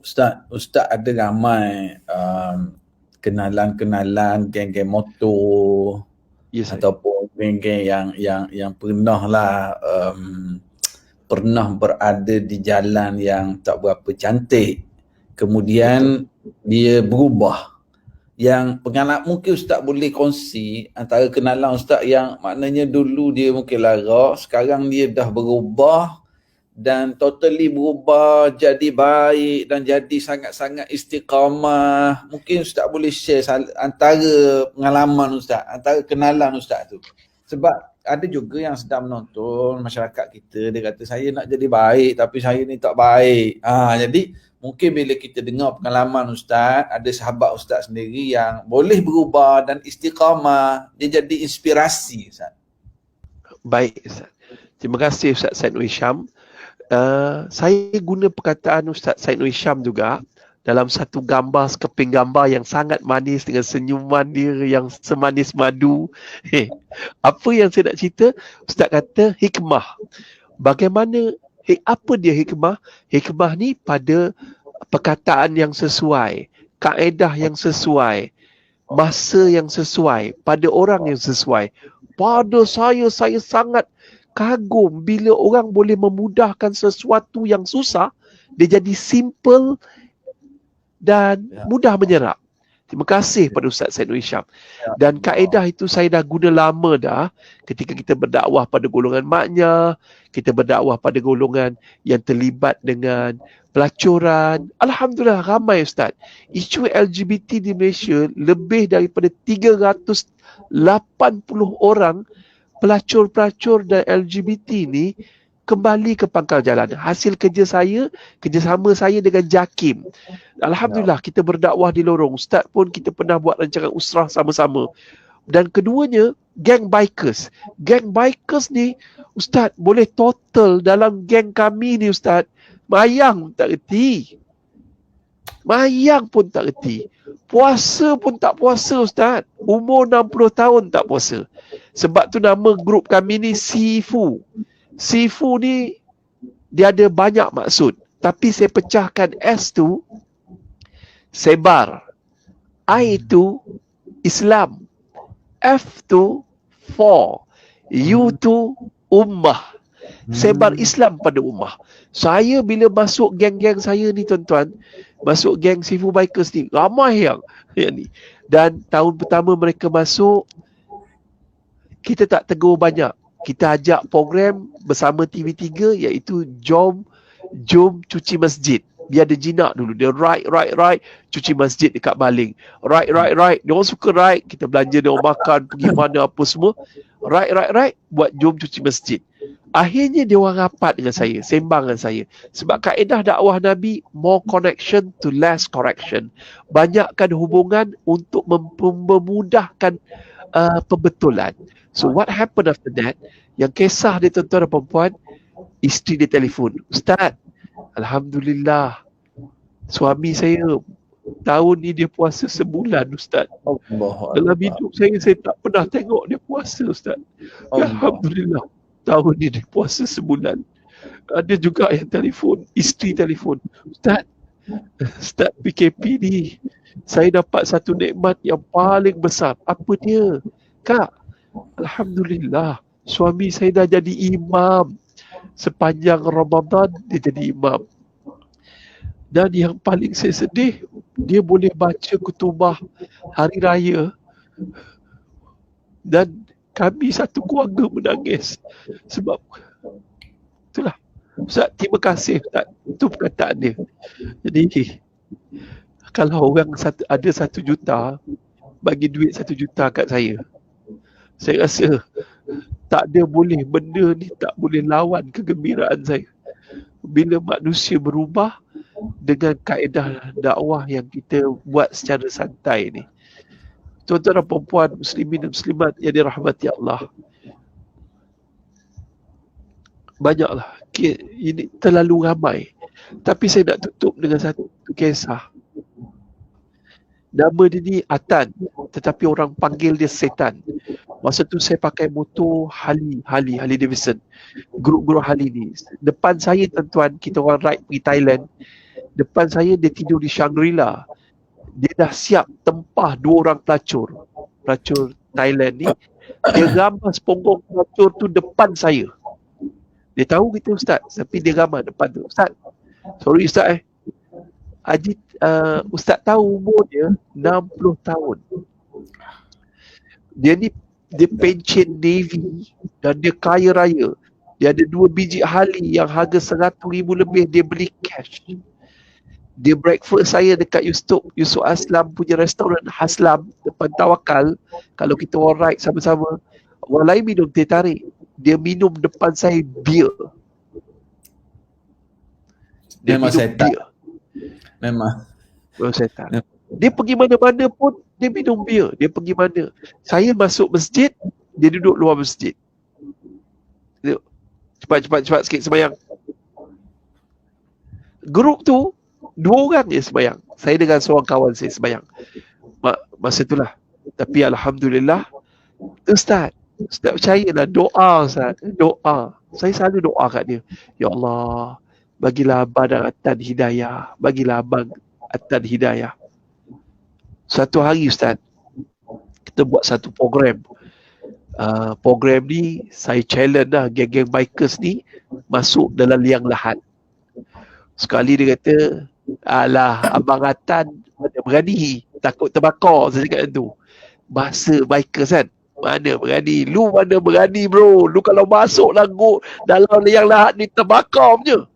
Ustaz ada ramai kenalan-kenalan geng-geng motor Yes, Ustaz. ataupun geng-geng yang pernah berada di jalan yang tak berapa cantik. Kemudian dia berubah. Yang pengalaman mungkin Ustaz boleh kongsi antara kenalan Ustaz yang maknanya dulu dia mungkin larak, sekarang dia dah berubah dan totally berubah jadi baik dan jadi sangat-sangat istiqamah. Mungkin Ustaz boleh share antara pengalaman Ustaz, antara kenalan Ustaz tu. Sebab ada juga yang sedang menonton masyarakat kita, dia kata saya nak jadi baik tapi saya ni tak baik. Jadi mungkin bila kita dengar pengalaman Ustaz, ada sahabat Ustaz sendiri yang boleh berubah dan istiqamah, dia jadi inspirasi Ustaz. Baik, Ustaz. Terima kasih Ustaz Said Nur Hisham. Saya guna perkataan Ustaz Said Nur Hisham juga dalam satu gambar, sekeping gambar yang sangat manis dengan senyuman dia yang semanis madu. Apa yang saya nak cerita? Ustaz kata hikmah. Bagaimana, apa dia hikmah? Hikmah ni pada perkataan yang sesuai, kaedah yang sesuai, masa yang sesuai, pada orang yang sesuai. Pada saya sangat kagum bila orang boleh memudahkan sesuatu yang susah, dia jadi simple dan mudah menyerap. Terima kasih pada Ustaz Said Nur Hisham. Dan kaedah itu saya dah guna lama dah ketika kita berdakwah pada golongan maknya, kita berdakwah pada golongan yang terlibat dengan pelacuran. Alhamdulillah ramai Ustaz. Isu LGBT di Malaysia lebih daripada 380 orang pelacur-pelacur dan LGBT ni kembali ke pangkal jalan. Hasil kerjasama saya dengan JAKIM. Alhamdulillah kita berdakwah di lorong. Ustaz pun kita pernah buat rancangan usrah sama-sama. Dan keduanya, geng bikers. Geng bikers ni, Ustaz, boleh total dalam geng kami ni Ustaz, mayang tak reti. Mayang pun tak reti. Puasa pun tak puasa Ustaz. Umur 60 tahun tak puasa. Sebab tu nama grup kami ni Sifu. Sifu ni dia ada banyak maksud. Tapi saya pecahkan S tu sebar. I tu Islam. F tu for. U tu ummah. Sebar Islam pada ummah. Saya bila masuk geng-geng saya ni tuan-tuan, masuk geng Sifu Bikers ni, ramai yang ni. Dan tahun pertama mereka masuk, kita tak tegur banyak. Kita ajak program bersama TV3 iaitu Jom cuci masjid. Dia ada jinak dulu. Dia right, cuci masjid dekat Baling. Right. Dia orang suka right. Kita belanja, dia orang makan, pergi mana apa semua. Right. Buat jom cuci masjid. Akhirnya dia orang rapat dengan saya, sembang dengan saya. Sebab kaedah dakwah Nabi, more connection to less correction. Banyakkan hubungan untuk memudahkan pembetulan. So what happened after that? Yang kisah dia tuan-tuan dan perempuan, isteri dia telefon. Ustaz, Alhamdulillah, suami saya tahun ni dia puasa sebulan Ustaz. Dalam hidup saya tak pernah tengok dia puasa Ustaz. Alhamdulillah, tahun ni dia puasa sebulan. Ada juga yang telefon, isteri telefon. Ustaz PKP ni, saya dapat satu nikmat yang paling besar. Apa dia? Kak, Alhamdulillah, suami saya dah jadi imam. Sepanjang Ramadan dia jadi imam. Dan yang paling saya sedih, dia boleh baca kutubah hari raya. Dan kami satu keluarga menangis. Sebab itulah. Ustaz, terima kasih Ustaz. Itu perkataan dia. Jadi kalau orang ada 1 juta, bagi duit 1 juta kat saya rasa tak ada boleh, benda ni tak boleh lawan kegembiraan saya. Bila manusia berubah dengan kaedah dakwah yang kita buat secara santai ni. Tuan-tuan dan perempuan, muslimin dan muslimat yang dirahmati Allah. Banyaklah. Ini terlalu ramai. Tapi saya nak tutup dengan satu kisah. Nama dia ni Atan, tetapi orang panggil dia Setan. Masa tu saya pakai motor Harley Davidson. Grup Harley ni. Depan saya tuan-tuan, kita orang ride pergi Thailand. Depan saya dia tidur di Shangri-La. Dia dah siap tempah 2 orang pelacur Thailand ni. Dia gambar seponggong pelacur tu depan saya. Dia tahu kita Ustaz, tapi dia gambar depan tu. Ustaz, sorry Ustaz Ustaz tahu umur dia 60 tahun. Dia pencen Navy dan dia kaya raya. Dia ada 2 biji Harley yang harga 100,000 lebih, dia beli cash. Dia breakfast saya dekat Yusuf Aslam punya restoran Haslam depan Tawakal. Kalau kita alright sama-sama, orang lain minum teh tarik, dia minum depan saya bir. Dia Memang minum setan. bir. Memang Setan. Dia pergi mana-mana pun dia minum bir. Dia pergi mana, saya masuk masjid, dia duduk luar masjid. Cepat sikit sembahyang. Grup tu 2 orang je sembahyang. Saya dengan seorang kawan saya sembahyang masa itulah. Tapi alhamdulillah, Ustaz percayalah, doa Ustaz, doa. Saya selalu doa kat dia, ya Allah, bagilah abang dan Atan hidayah, bagilah abang Atan hidayah. Satu hari Ustaz, kita buat satu program. Program ni saya challenge lah geng-geng bikers ni masuk dalam liang lahat. Sekali dia kata, alah, Abang Atan mana berani, takut terbakar. Saya cakap tu, bahasa bikers kan, mana berani, lu mana berani bro, lu kalau masuk dalam liang lahat ni terbakar punya.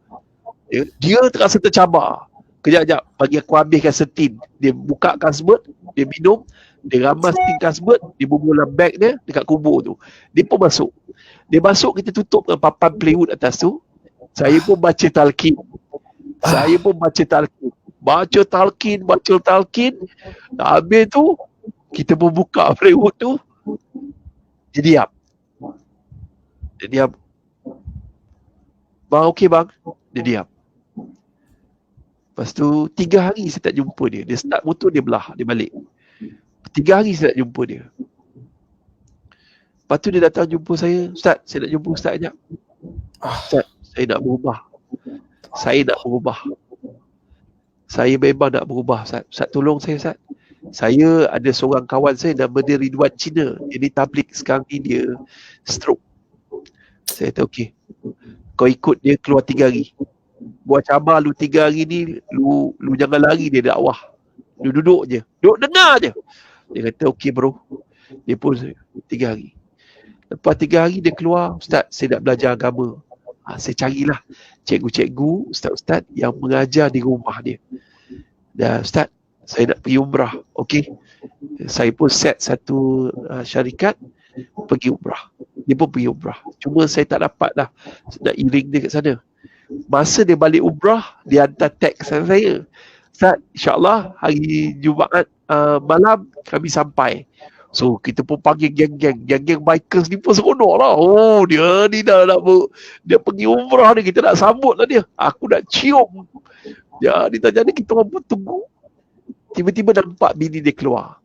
Dia terasa tercabar. Kejap-kejap, bagi aku habiskan setin. Dia buka kasbut, dia minum, dia ramas tin kasbut, dia bubur dalam beg dia dekat kubur tu. Dia pun masuk. Dia masuk, kita tutup dengan papan plywood atas tu. Saya pun baca talqin. Baca talqin. Habis tu, kita pun buka plywood tu. Dia diam. Bang, okey bang. Dia diam. Lepas tu 3 hari saya tak jumpa dia. Dia start motor, dia belah, dia balik. 3 hari saya tak jumpa dia. Lepas tu dia datang jumpa saya, Ustaz, saya nak jumpa Ustaz sekejap. Ustaz, saya nak berubah. Saya memang nak berubah, Ustaz. Ustaz tolong saya, Ustaz. Saya ada seorang kawan saya nama dia Ridwan Cina. Dia ni tablik sekarang ni, dia stroke. Saya kata okey. Kau ikut dia keluar 3 hari. Buat cabar lu 3 hari ni, lu jangan lari dia dakwah. Lu duduk je. Duduk dengar je. Dia kata okey bro. Dia pun 3 hari. Lepas 3 hari dia keluar, Ustaz, saya nak belajar agama. Saya carilah cikgu-cikgu, ustaz-ustaz yang mengajar di rumah dia. Dan Ustaz, saya nak pergi umrah. Okey. Saya pun set satu syarikat pergi umrah. Dia pun pergi umrah. Cuma saya tak dapat lah nak iring dia kat sana. Masa dia balik umrah, dia hantar teks saya. Ustaz, insyaAllah hari Jumaat malam kami sampai. So kita pun panggil geng-geng bikers ni pun seronok lah. Oh, dia ni dah nak dia pergi umrah ni, kita nak sambut lah dia. Aku nak cium. Jadi tak jadi, kita orang pun tunggu. Tiba-tiba nampak bini dia keluar.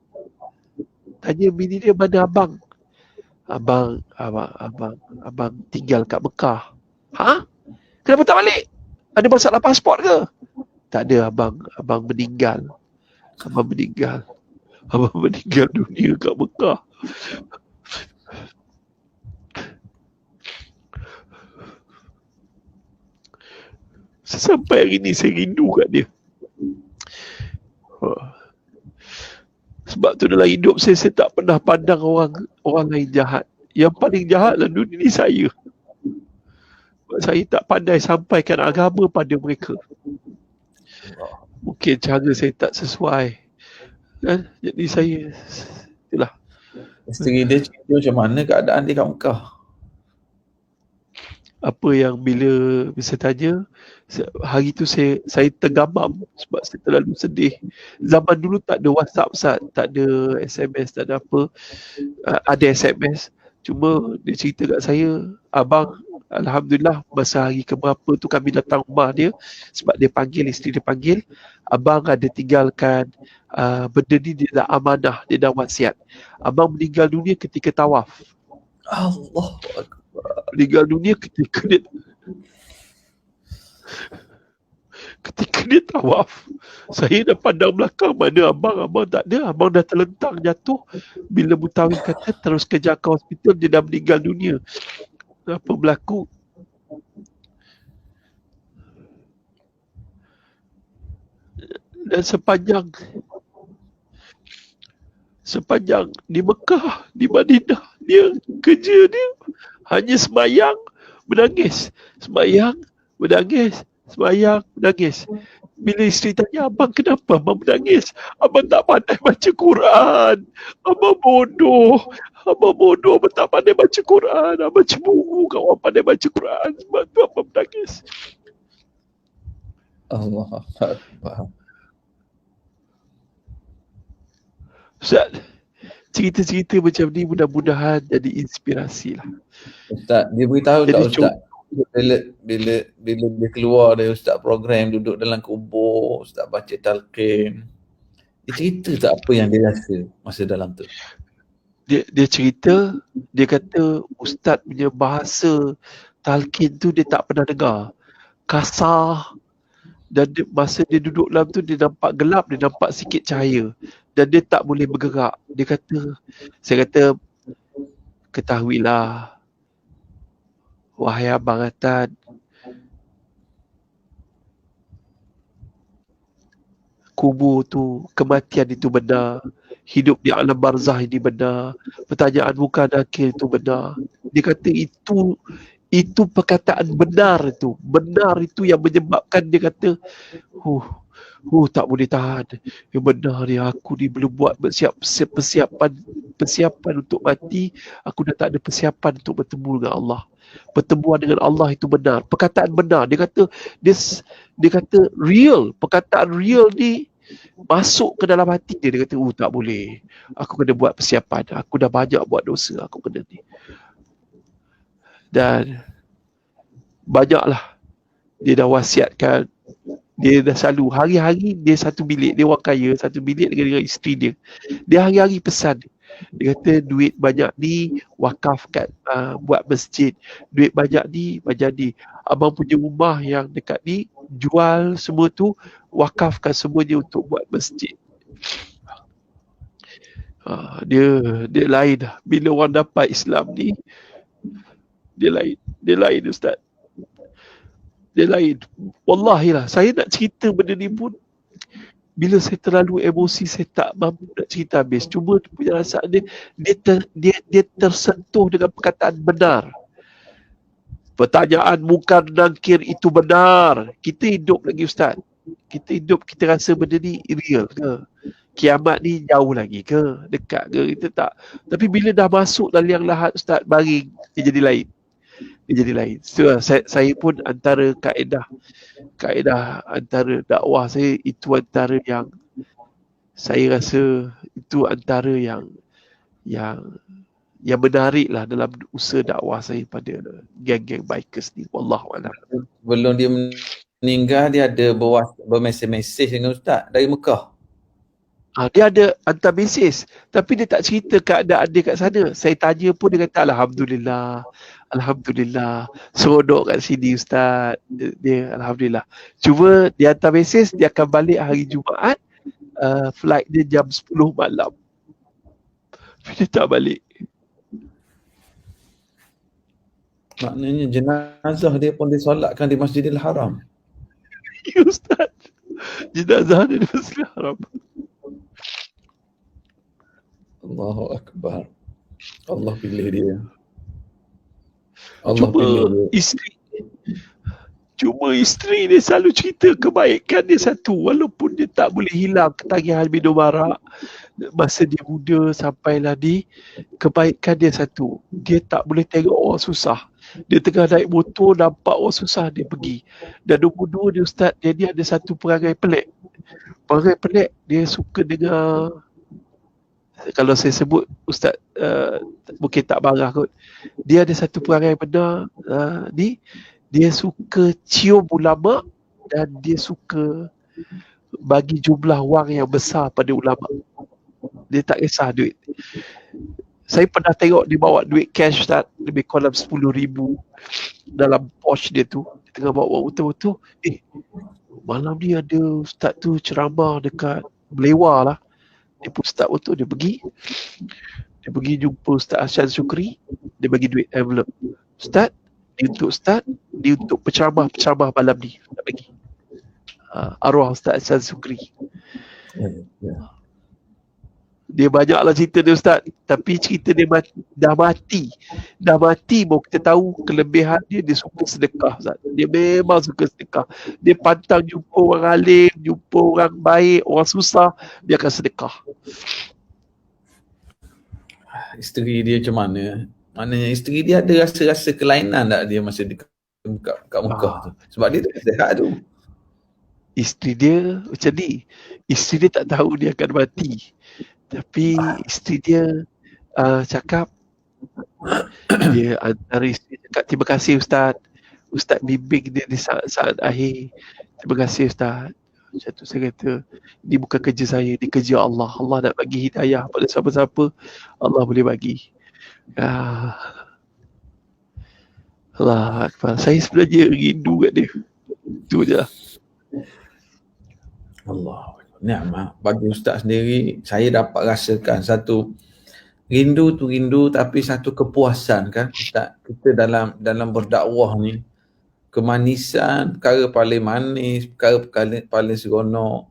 Tanya bini dia, mana abang? Abang tinggal kat Mekah. Ha? Kenapa tak balik? Ada masalah pasport ke? Tak ada, abang meninggal. Abang meninggal dunia kat Mekah. Sampai hari ni saya rindu kat dia. Sebab tu dalam hidup saya tak pernah pandang orang lain jahat. Yang paling jahat dalam dunia ni saya. Saya tak pandai sampaikan agama pada mereka. Mungkin cara saya tak sesuai. Jadi saya, itulah. Isteri dia cerita macam mana keadaan dia kat Mekah. Apa yang bila saya tanya, hari tu saya tergamam sebab saya terlalu sedih. Zaman dulu tak ada WhatsApp, Ustaz, tak ada SMS, tak ada apa. Ada SMS. Cuma dia cerita kat saya, abang, alhamdulillah masa hari keberapa tu kami datang rumah dia, sebab dia panggil, isteri dia panggil, abang ada tinggalkan benda ni, dia dah amanah, dia dah wasiat. Abang meninggal dunia ketika tawaf. Allah. Meninggal dunia ketika dia Ketika dia tawaf, saya dah pandang belakang, mana abang tak ada, abang dah terlentang jatuh. Bila Mutawif kata terus kejar ke hospital, dia dah meninggal dunia. Apa berlaku? Dan sepanjang di Mekah, di Madinah, dia kerja dia hanya sembahyang, menangis, sembahyang, menangis, sembahyang, menangis. Bila isteri tanya, abang kenapa abang menangis? Abang tak pandai baca Quran. Abang bodoh, abang tak pandai baca Quran. Abang cemburu kalau abang pandai baca Quran. Sebab tu abang menangis. Allah Akbar. Ustaz, cerita-cerita macam ni mudah-mudahan jadi inspirasi lah. Ustaz, dia beritahu Jadi tak Ustaz? Bila dia keluar dari Ustaz program, duduk dalam kubur, Ustaz baca talqin, dia cerita tak apa yang dia rasa masa dalam tu? Dia cerita, dia kata Ustaz punya bahasa talqin tu dia tak pernah dengar. Kasar. Dan masa dia duduk dalam tu, dia nampak gelap, dia nampak sikit cahaya. Dan dia tak boleh bergerak. Dia kata, saya kata, ketahuilah, wahai Abang Atan, kubur tu, kematian itu benar. Hidup di alam barzah ini benar. Pertanyaan muka nakir itu benar. Dia kata itu perkataan benar itu. Benar itu yang menyebabkan dia kata, tak boleh tahan. Yang benar ni, aku ni belum buat persiapan untuk mati. Aku dah tak ada persiapan untuk bertemu dengan Allah. Pertemuan dengan Allah itu benar. Perkataan benar. Dia kata real. Perkataan real ni masuk ke dalam hati dia. Dia kata, tak boleh. Aku kena buat persiapan. Aku dah banyak buat dosa. Aku kena ni. Dan banyaklah dia dah wasiatkan. Dia dah selalu hari-hari dia satu bilik, dia orang kaya, satu bilik dengan isteri dia. Dia hari-hari pesan. Dia kata duit banyak ni wakafkan, buat masjid. Duit banyak ni macam ni. Abang punya rumah yang dekat ni jual semua tu, wakafkan semuanya untuk buat masjid. Dia lain dah. Bila orang dapat Islam ni, dia lain Ustaz. Dia lain. Wallahi lah, saya nak cerita benda ni pun, bila saya terlalu emosi, saya tak mampu nak cerita habis. Cuma punya rasa dia tersentuh dengan perkataan benar. Pertanyaan mungkar nakir itu benar. Kita hidup lagi Ustaz. Kita hidup, kita rasa benda ni real ke? Kiamat ni jauh lagi ke? Dekat ke? Kita tak. Tapi bila dah masuk dalam liang lahat Ustaz, baring, dia jadi lain. So, saya pun antara kaedah antara dakwah saya, itu antara yang saya rasa itu antara yang menarik lah dalam usaha dakwah saya pada geng-geng bikers ni. Wallahualam. Sebelum dia meninggal, dia ada bermesej dengan Ustaz dari Mekah. Dia ada hantar mesej, tapi dia tak cerita keadaan dia kat sana. Saya tanya pun dia kata Alhamdulillah, seronok kat sini Ustaz. Dia Alhamdulillah. Cuma dia hantar mesej, dia akan balik hari Jumaat, flight dia jam 10 malam. Dia tak balik. Maknanya jenazah dia pun disolatkan di Masjidil Haram. Ya Ustaz, jenazah dia di Masjidil Haram. Allahu Akbar. Allah pilih dia. Cuma isteri dia selalu cerita kebaikan dia satu. Walaupun dia tak boleh hilang ketagihan minum arak masa dia muda sampailah di, kebaikan dia satu. Dia tak boleh tengok orang susah. Dia tengah naik motor, nampak orang susah, dia pergi. Dan nombor dua dia Ustaz, dia ada satu perangai pelik. Dia suka dengar, kalau saya sebut Ustaz mungkin tak marah kot. Dia ada satu perangai benar ni, dia suka cium ulama dan dia suka bagi jumlah wang yang besar pada ulama. Dia tak kisah duit. Saya pernah tengok dia bawa duit cash Ustaz, lebih kurang 10,000 dalam pouch dia tu. Dia tengah bawa betul-betul. malam ni ada ustaz tu ceramah dekat Belewa lah. Dia pun ustaz betul, dia pergi jumpa Ustaz Asyad Syukri, dia bagi duit envelope. Ustaz, dia untuk penceramah malam ni, tak bagi. Arwah Ustaz Asyad Syukri. Dia banyaklah cerita dia Ustaz, tapi cerita dia dah mati baru kita tahu kelebihan dia suka sedekah Ustaz. Dia memang suka sedekah. Dia pantang jumpa orang alim, jumpa orang baik, orang susah, dia akan sedekah. Isteri dia macam mana? Maknanya isteri dia ada rasa-rasa kelainan tak dia masa dekat Mekah tu? Sebab dia tak sihat tu. Isteri dia macam ni. Isteri dia tak tahu dia akan mati. Tapi isteri dia cakap, dia antara isteri cakap, terima kasih Ustaz. Ustaz bimbing dia di saat akhir. Terima kasih Ustaz. Macam tu saya kata, ini bukan kerja saya, ini kerja Allah. Allah nak bagi hidayah pada siapa-siapa, Allah boleh bagi. Allah Akbar. Saya sebenarnya rindu kat dia. Itu je lah. Allah. Ni'mah. Bagi ustaz sendiri, saya dapat rasakan satu rindu tapi satu kepuasan kan ustaz. Kita dalam berdakwah ni, kemanisan, perkara paling manis, perkara paling seronok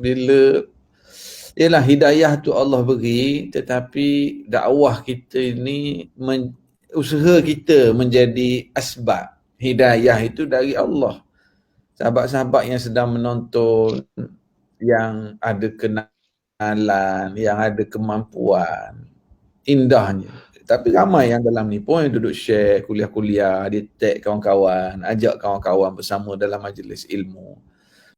bila ialah hidayah tu Allah beri, tetapi dakwah kita ini usaha kita menjadi asbab. Hidayah itu dari Allah. Sahabat-sahabat yang sedang menonton, yang ada kenalan, yang ada kemampuan, indahnya. Tapi ramai yang dalam ni pun yang duduk share kuliah-kuliah, dia tag kawan-kawan, ajak kawan-kawan bersama dalam majlis ilmu.